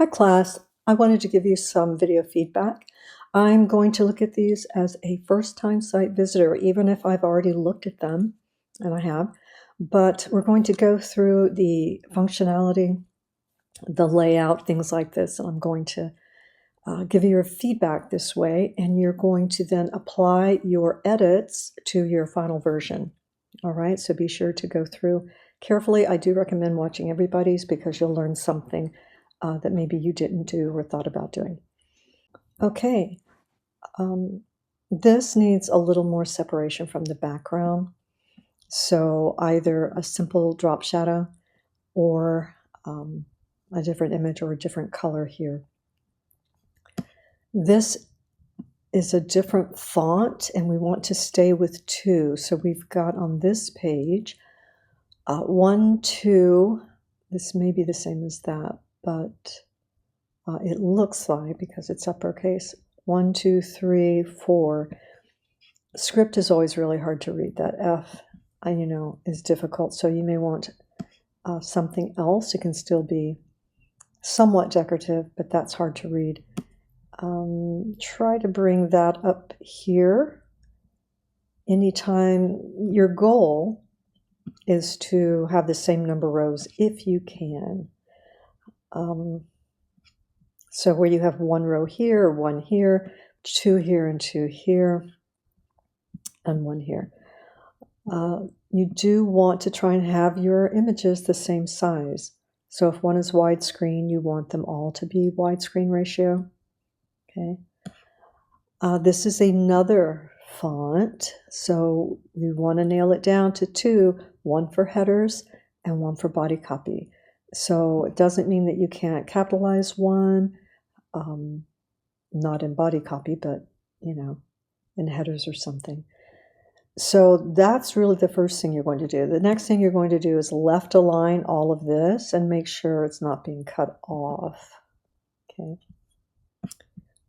Hi class, I wanted to give you some video feedback. I'm going to look at these as a first-time site visitor, even if I've already looked at them, and I have, but we're going to go through the functionality, the layout, things like this, and I'm going to give you your feedback this way, and you're going to then apply your edits to your final version. All right, so be sure to go through carefully. I do recommend watching everybody's because you'll learn something that maybe you didn't do or thought about doing. Okay, this needs a little more separation from the background. So either a simple drop shadow or a different image or a different color here. This is a different font and we want to stay with 2. So we've got on this page 1, 2, this may be the same as that, but it looks like, because it's uppercase, 1, 2, 3, 4. Script is always really hard to read. That F, is difficult. So you may want something else. It can still be somewhat decorative, but that's hard to read. Try to bring that up here. Anytime your goal is to have the same number of rows if you can. So where you have 1 row here, 1 here, 2 here, and 2 here, and 1 here. You do want to try and have your images the same size. So if one is widescreen, you want them all to be widescreen ratio. Okay. This is another font, so we want to nail it down to 2, 1 for headers and 1 for body copy. So it doesn't mean that you can't capitalize 1, not in body copy, but, in headers or something. So that's really the first thing you're going to do. The next thing you're going to do is left align all of this and make sure it's not being cut off. Okay.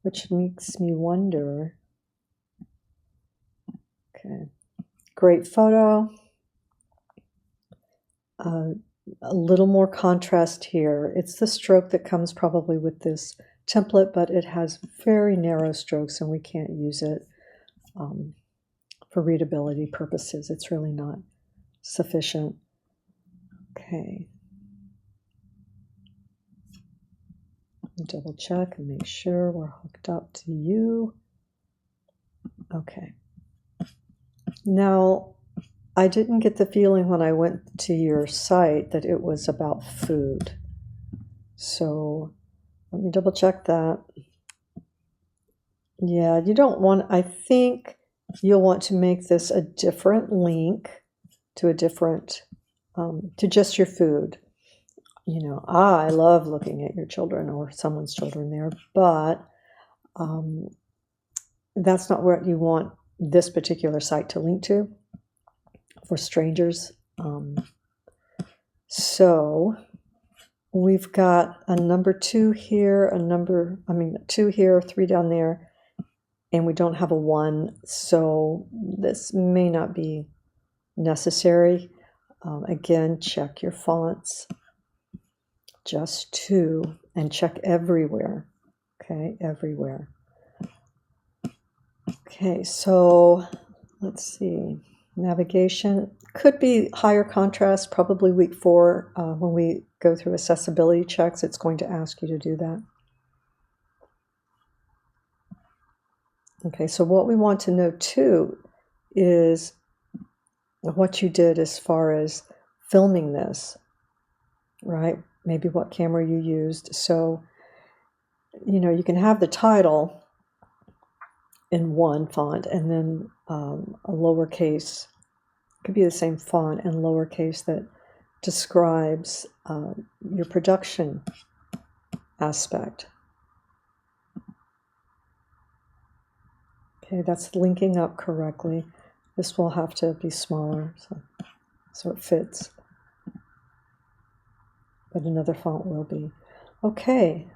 Which makes me wonder. Okay. Great photo. A little more contrast here. It's the stroke that comes probably with this template, but it has very narrow strokes and we can't use it for readability purposes. It's really not sufficient. Okay. Double check and make sure we're hooked up to you. Okay. Now, I didn't get the feeling when I went to your site that it was about food. So let me double check that. Yeah, you don't want, I think you'll want to make this a different link to a different, to just your food. I love looking at your children or someone's children there, but that's not what you want this particular site to link to for strangers. So we've got a number 2 here, 2 here, 3 down there, and we don't have a 1, so this may not be necessary. Again, check your fonts. Just 2, and check everywhere. Okay, everywhere. Okay, so let's see. Navigation could be higher contrast, probably week 4. When we go through accessibility checks, it's going to ask you to do that. Okay, so what we want to know too is what you did as far as filming this, right? Maybe what camera you used. So, you can have the title in 1 font and then a lowercase, could be the same font and lowercase that describes your production aspect. Okay, that's linking up correctly. This will have to be smaller so it fits. But another font will be. Okay,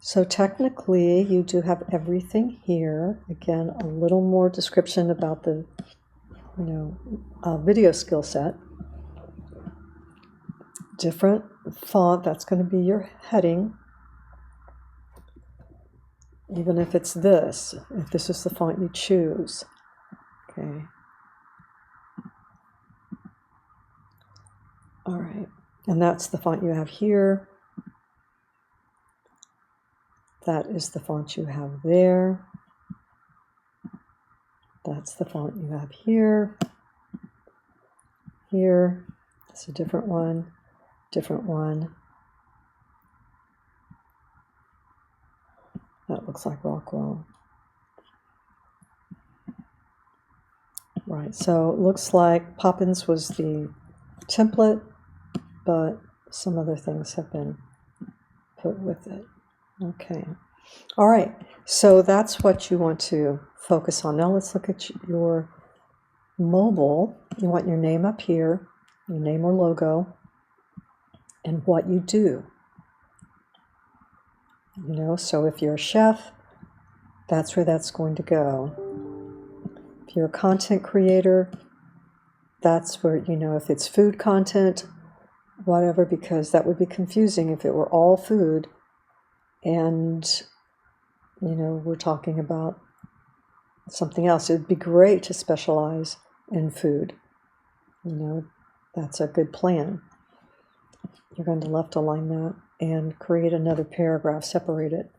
so technically you do have everything here. Again, a little more description about the video skill set. Different font, that's going to be your heading. even if it's this, if this is the font you choose. Okay. All right, and that's the font you have here. That is the font you have there. That's the font you have here. Here, it's a different one, different one. That looks like Rockwell. Right, so it looks like Poppins was the template, but some other things have been put with it. Okay. All right, so that's what you want to focus on. Now let's look at your mobile. You want your name up here, your name or logo, and what you do. You know, so if you're a chef, that's where that's going to go. If you're a content creator, that's where, you know, if it's food content, whatever, because that would be confusing if it were all food and, you know, we're talking about something else. It would be great to specialize in food. You know, that's a good plan. You're going to left align that and create another paragraph, separate it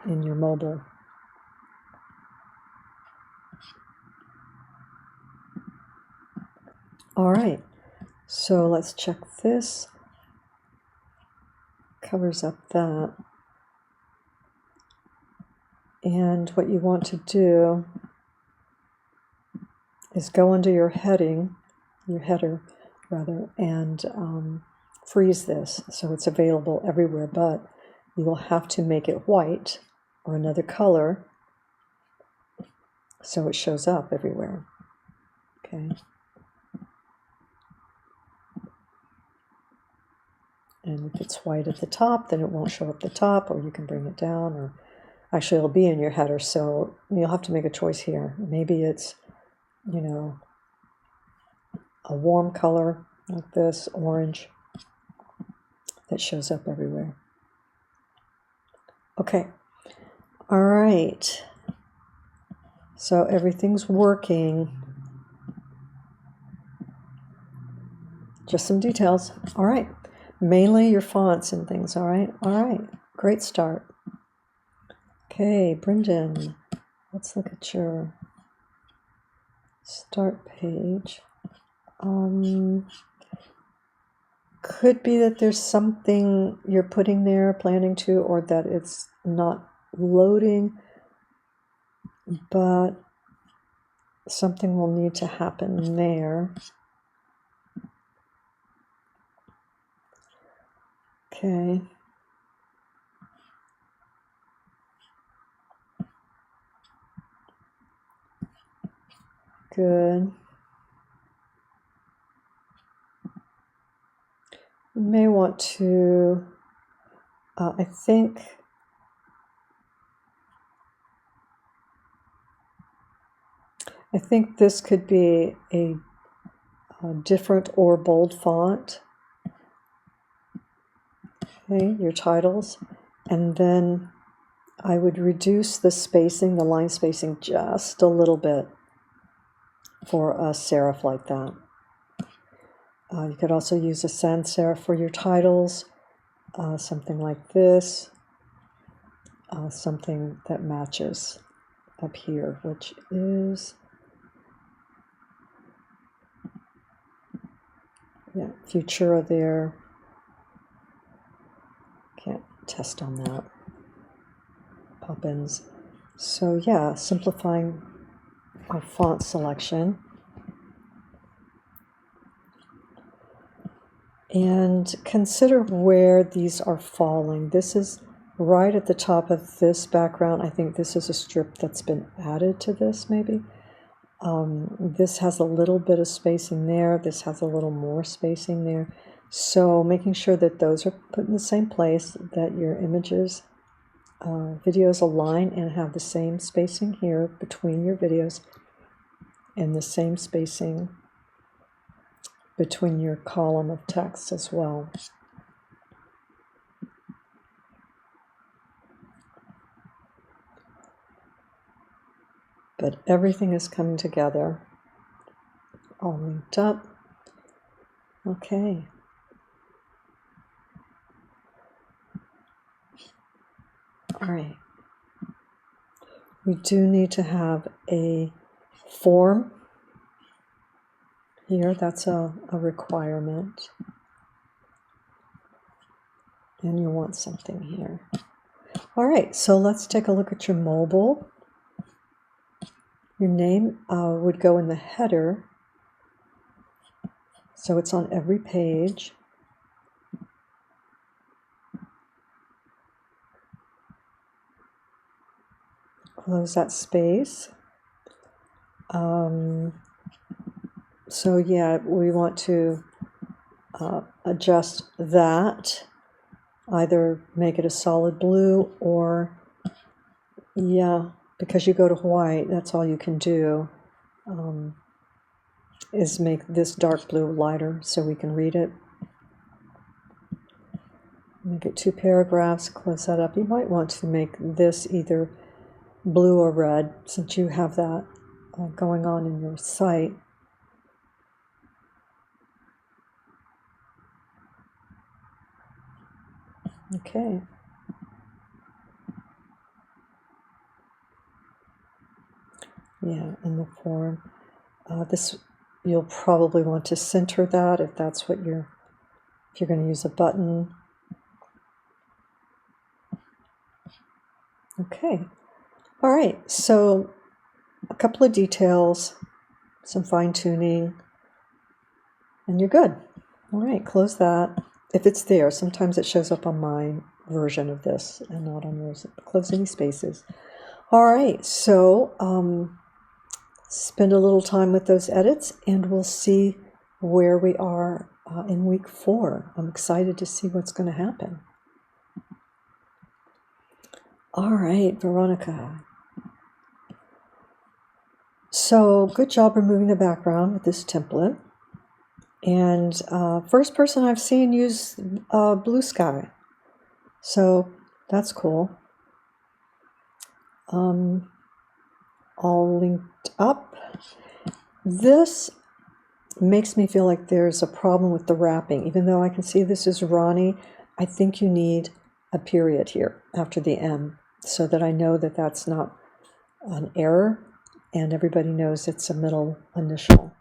in your mobile. All right, so let's check this. Covers up that. And what you want to do is go under your heading, your header rather, and freeze this so it's available everywhere, but you will have to make it white or another color so it shows up everywhere. Okay. And if it's white at the top, then it won't show up the top, or you can bring it down, or actually it'll be in your header, so you'll have to make a choice here. Maybe it's, you know, a warm color like this, orange, that shows up everywhere. Okay, all right, so everything's working. Just some details. All right, mainly your fonts and things. All right, great start. Okay, Brendan, let's look at your start page. Could be that there's something you're putting there, planning to, or that it's not loading, but something will need to happen there. Okay. Good. You may want to, I think this could be a different or bold font. Okay, your titles, and then I would reduce the spacing, the line spacing, just a little bit for a serif like that. You could also use a sans serif for your titles, something like this, something that matches up here, which is, yeah, Futura there. Can't test on that. Poppins. So yeah, simplifying our font selection. And consider where these are falling. This is right at the top of this background. I think this is a strip that's been added to this, maybe. This has a little bit of spacing there. This has a little more spacing there. So making sure that those are put in the same place, that your images, videos align and have the same spacing here between your videos and the same spacing between your column of text as well. but everything is coming together, all linked up. Okay. All right. We do need to have a form here. That's a requirement. And you want something here. All right, so let's take a look at your mobile. Your name would go in the header, so it's on every page. Close that space. So yeah, we want to adjust that. Either make it a solid blue or, yeah, because you go to white, that's all you can do, is make this dark blue lighter so we can read it. Make it 2 paragraphs, close that up. You might want to make this either blue or red, since you have that going on in your site. Okay. Yeah, in the form. This, you'll probably want to center that if that's what if you're going to use a button. Okay. All right, so a couple of details, some fine tuning, and you're good. All right, close that. If it's there, sometimes it shows up on my version of this and not on yours. Close any spaces. All right, so spend a little time with those edits, and we'll see where we are in week 4. I'm excited to see what's going to happen. All right, Veronica. So good job removing the background with this template. And first person I've seen use blue sky. So that's cool. All linked up. This makes me feel like there's a problem with the wrapping. Even though I can see this is Ronnie, I think you need a period here after the M so that I know that that's not an error and everybody knows it's a middle initial,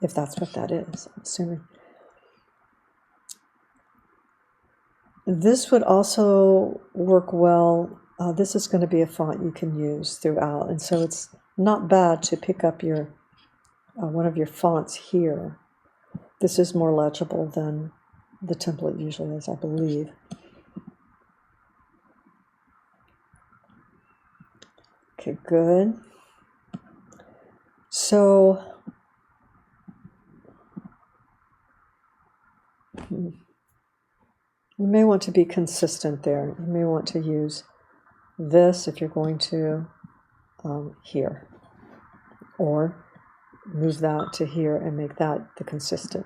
if that's what that is, I'm assuming. This would also work well. This is going to be a font you can use throughout, and so it's not bad to pick up your one of your fonts here. This is more legible than the template usually is, I believe. Okay, good. So you may want to be consistent there. You may want to use this if you're going to here, or move that to here and make that the consistent.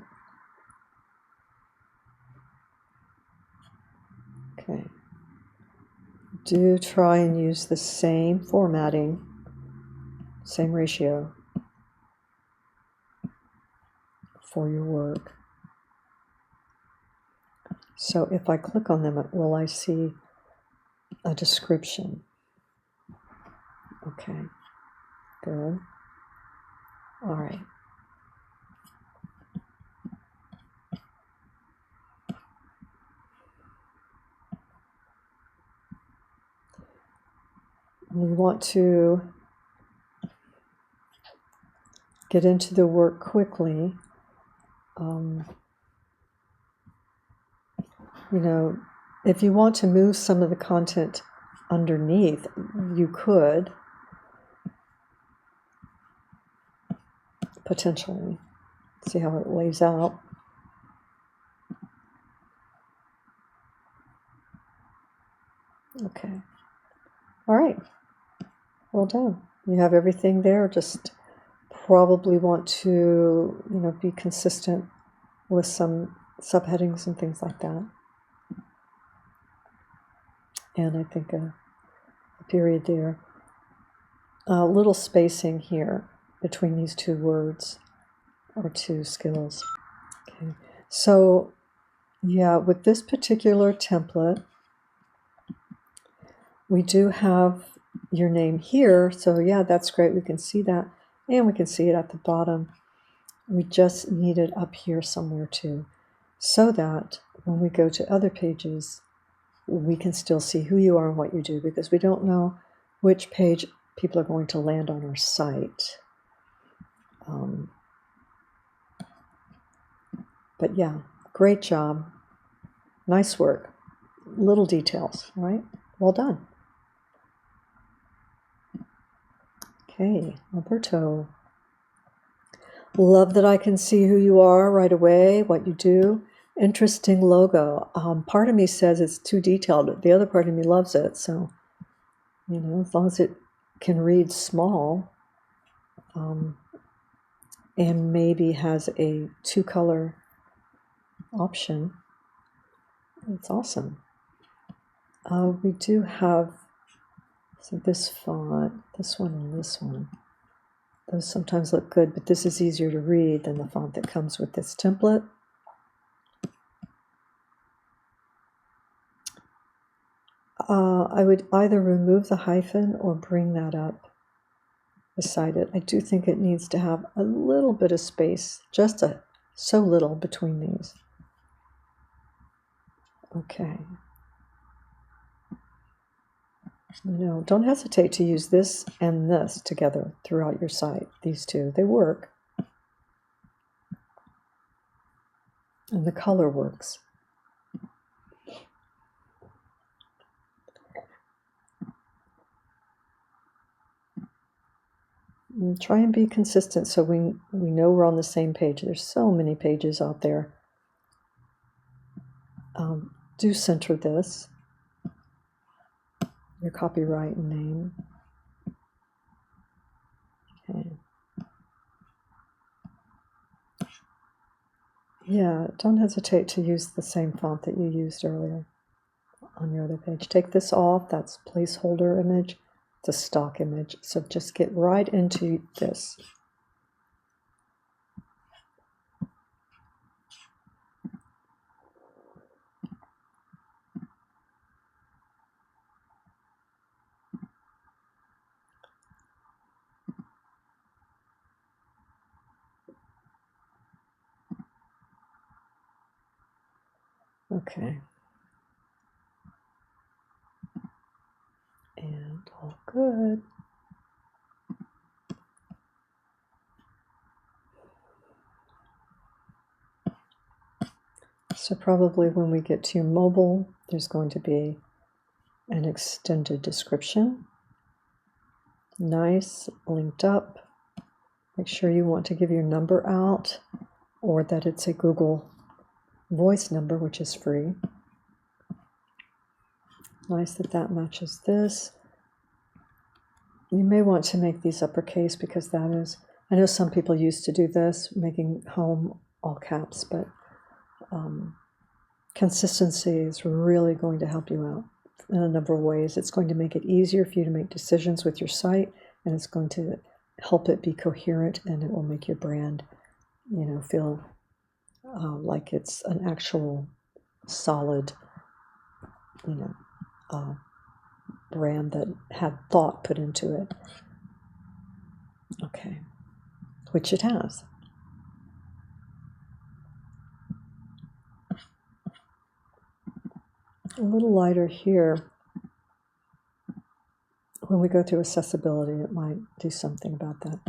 Okay. Do try and use the same formatting, same ratio for your work. So if I click on them, will I see a description? Okay, good. All right. We want to get into the work quickly. You know, if you want to move some of the content underneath, you could potentially. See how it lays out. Okay. All right. Well done. You have everything there. Just probably want to, be consistent with some subheadings and things like that. And I think a period there. a little spacing here between these two words or two skills. Okay. So yeah, with this particular template, we do have your name here. So yeah, that's great. We can see that, and we can see it at the bottom. We just need it up here somewhere too, so that when we go to other pages, we can still see who you are and what you do, because we don't know which page people are going to land on our site. But yeah, great job. Nice work. Little details, right? Well done. Okay, Alberto. Love that I can see who you are right away, what you do. Interesting logo. Part of me says it's too detailed. The other part of me loves it. So, you know, as long as it can read small, and maybe has a 2-color option, it's awesome. We do have, so this font, this one and this one. Those sometimes look good, but this is easier to read than the font that comes with this template. I would either remove the hyphen or bring that up beside it. I do think it needs to have a little bit of space, just so little between these. Okay. You know, don't hesitate to use this and this together throughout your site. These two, they work. And the color works. And try and be consistent so we know we're on the same page. There's so many pages out there. Do center this, your copyright and name. Okay. Yeah, don't hesitate to use the same font that you used earlier on your other page. Take this off, that's placeholder image. It's a stock image, so just get right into this. Okay. And all good. So probably when we get to mobile, there's going to be an extended description. Nice, linked up. Make sure you want to give your number out, or that it's a Google Voice number, which is free. Nice that that matches this. You may want to make these uppercase, because that is, I know some people used to do this, making home all caps, but consistency is really going to help you out in a number of ways. It's going to make it easier for you to make decisions with your site, and it's going to help it be coherent, and it will make your brand, you know, feel like it's an actual solid, you know, brand that had thought put into it. Okay, which it has. A little lighter here. When we go through accessibility, it might do something about that.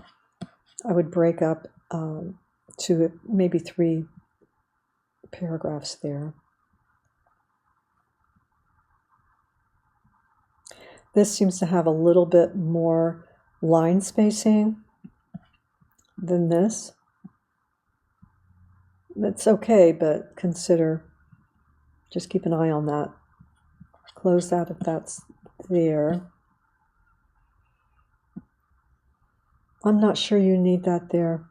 I would break up to maybe 3 paragraphs there. This seems to have a little bit more line spacing than this. That's okay, but just keep an eye on that. Close that if that's there. I'm not sure you need that there.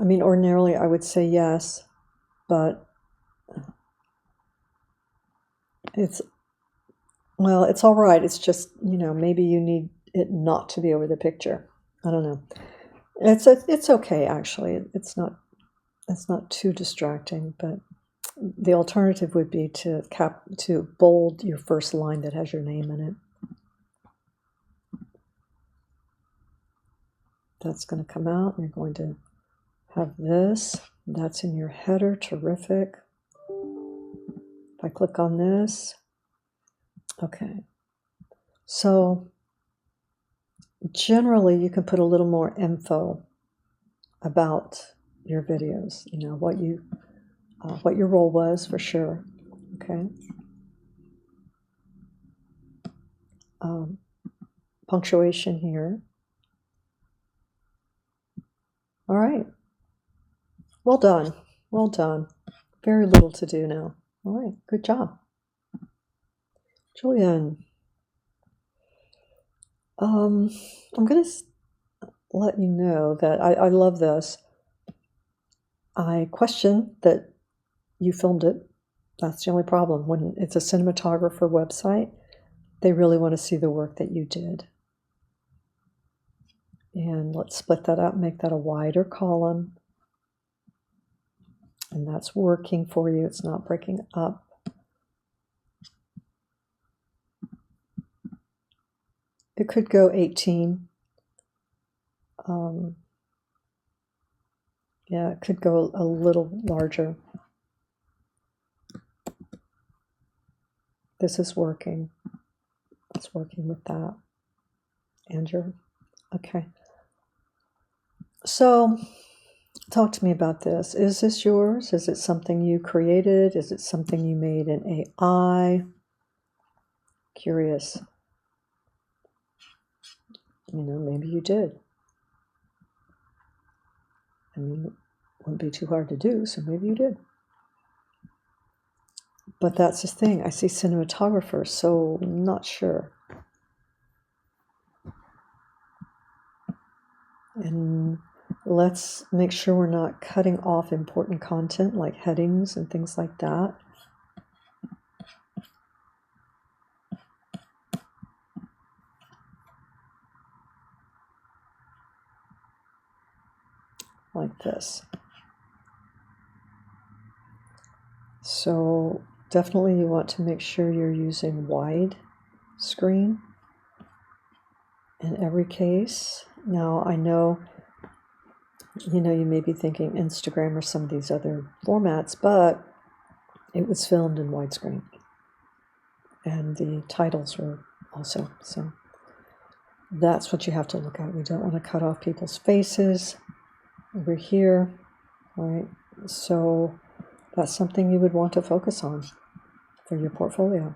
I mean, ordinarily I would say yes, but it's Well, it's all right. It's just, maybe you need it not to be over the picture. I don't know. It's okay actually. It's not too distracting, but the alternative would be to bold your first line that has your name in it. That's going to come out. You're going to have this. That's in your header. Terrific. If I click on this, okay. So generally, you can put a little more info about your videos. What your role was for sure. Okay. Punctuation here. All right. Well done. Well done. Very little to do now. All right. Good job. Julian, I'm going to let you know that I love this. I question that you filmed it. That's the only problem. When it's a cinematographer website, they really want to see the work that you did. And let's split that up, make that a wider column. And that's working for you. It's not breaking up. It could go 18. Yeah, it could go a little larger. This is working. It's working with that. Andrew. Okay. So talk to me about this. Is this yours? Is it something you created? Is it something you made in AI? Curious. Maybe you did. I mean, it wouldn't be too hard to do, so maybe you did. But that's the thing. I see cinematographers, so I'm not sure. And let's make sure we're not cutting off important content like headings and things like that. Like this. So definitely you want to make sure you're using wide screen in every case. Now I know, you may be thinking Instagram or some of these other formats, but it was filmed in widescreen. And the titles were also, so that's what you have to look at. We don't want to cut off people's faces over here, right? So that's something you would want to focus on for your portfolio.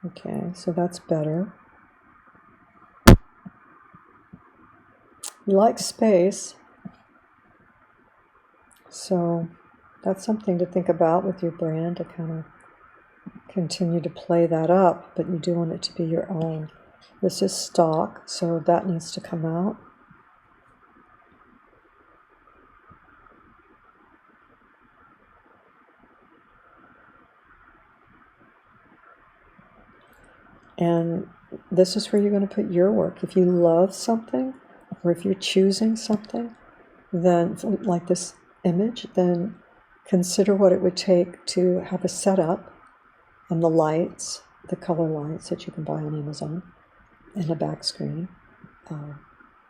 Okay, so that's better. You like space, so that's something to think about with your brand, to kind of continue to play that up, but you do want it to be your own. This is stock, so that needs to come out. And this is where you're going to put your work. If you love something, or if you're choosing something, then like this image, then consider what it would take to have a setup and the lights, the color lights that you can buy on Amazon, and a back screen.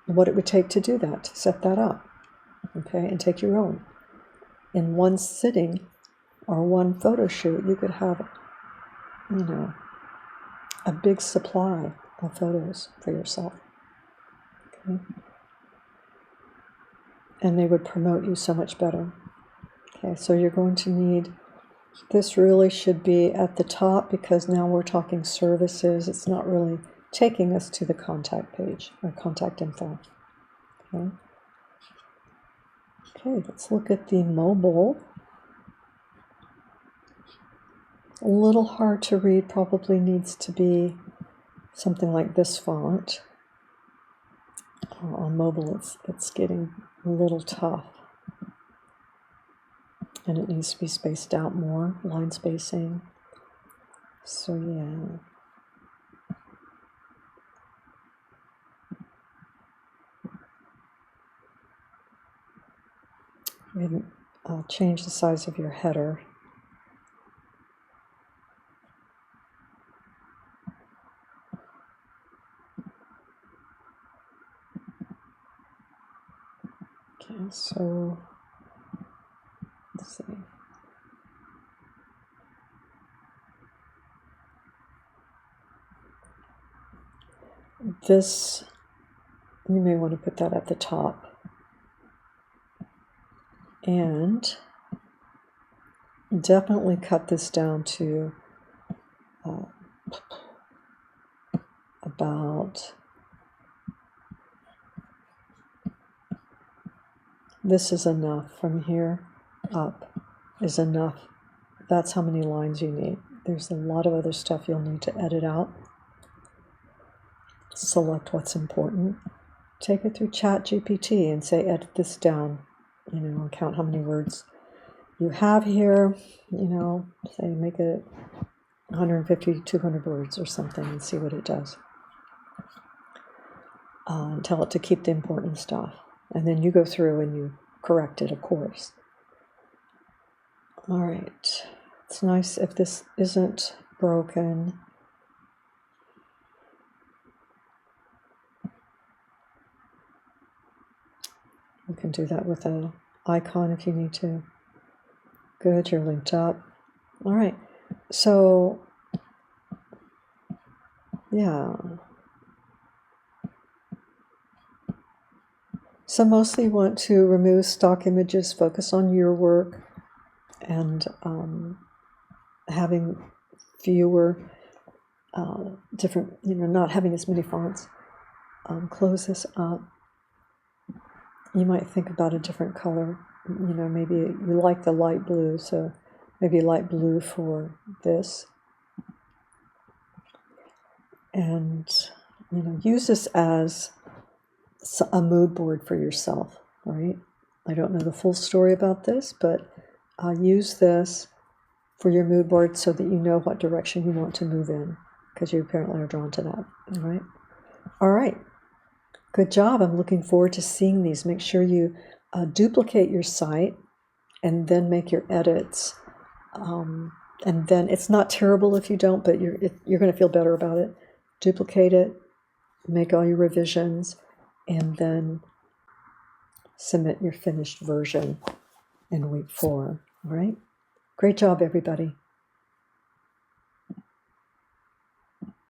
What it would take to do that, to set that up, okay, and take your own. In one sitting or one photo shoot, you could have, a big supply of photos for yourself. Okay? And they would promote you so much better. Okay, so you're going to need, this really should be at the top because now we're talking services. It's not really taking us to the contact page or contact info. Okay, okay, let's look at the mobile. A little hard to read, probably needs to be something like this font. On mobile, it's getting a little tough. And it needs to be spaced out more, line spacing. So yeah. We haven't changed the size of your header. Okay, so let's see. This, you may want to put that at the top. And definitely cut this down to about, this is enough. From here up is enough. That's how many lines you need. There's a lot of other stuff you'll need to edit out. Select what's important. Take it through ChatGPT and say, edit this down, and count how many words you have here, say make it 150, 200 words or something and see what it does. And tell it to keep the important stuff. And then you go through and you correct it, of course. All right. It's nice if this isn't broken. You can do that with an icon if you need to. Good, you're linked up. All right. So, yeah. So mostly you want to remove stock images, focus on your work, and having fewer different, not having as many fonts. Close this up. You might think about a different color. Maybe you like the light blue, so maybe light blue for this. And, use this as a mood board for yourself, right? I don't know the full story about this, but use this for your mood board so that you know what direction you want to move in, because you apparently are drawn to that, all right? All right. Good job. I'm looking forward to seeing these. Make sure you duplicate your site and then make your edits. And then it's not terrible if you don't, but you're going to feel better about it. Duplicate it, make all your revisions, and then submit your finished version in week 4. All right? Great job, everybody.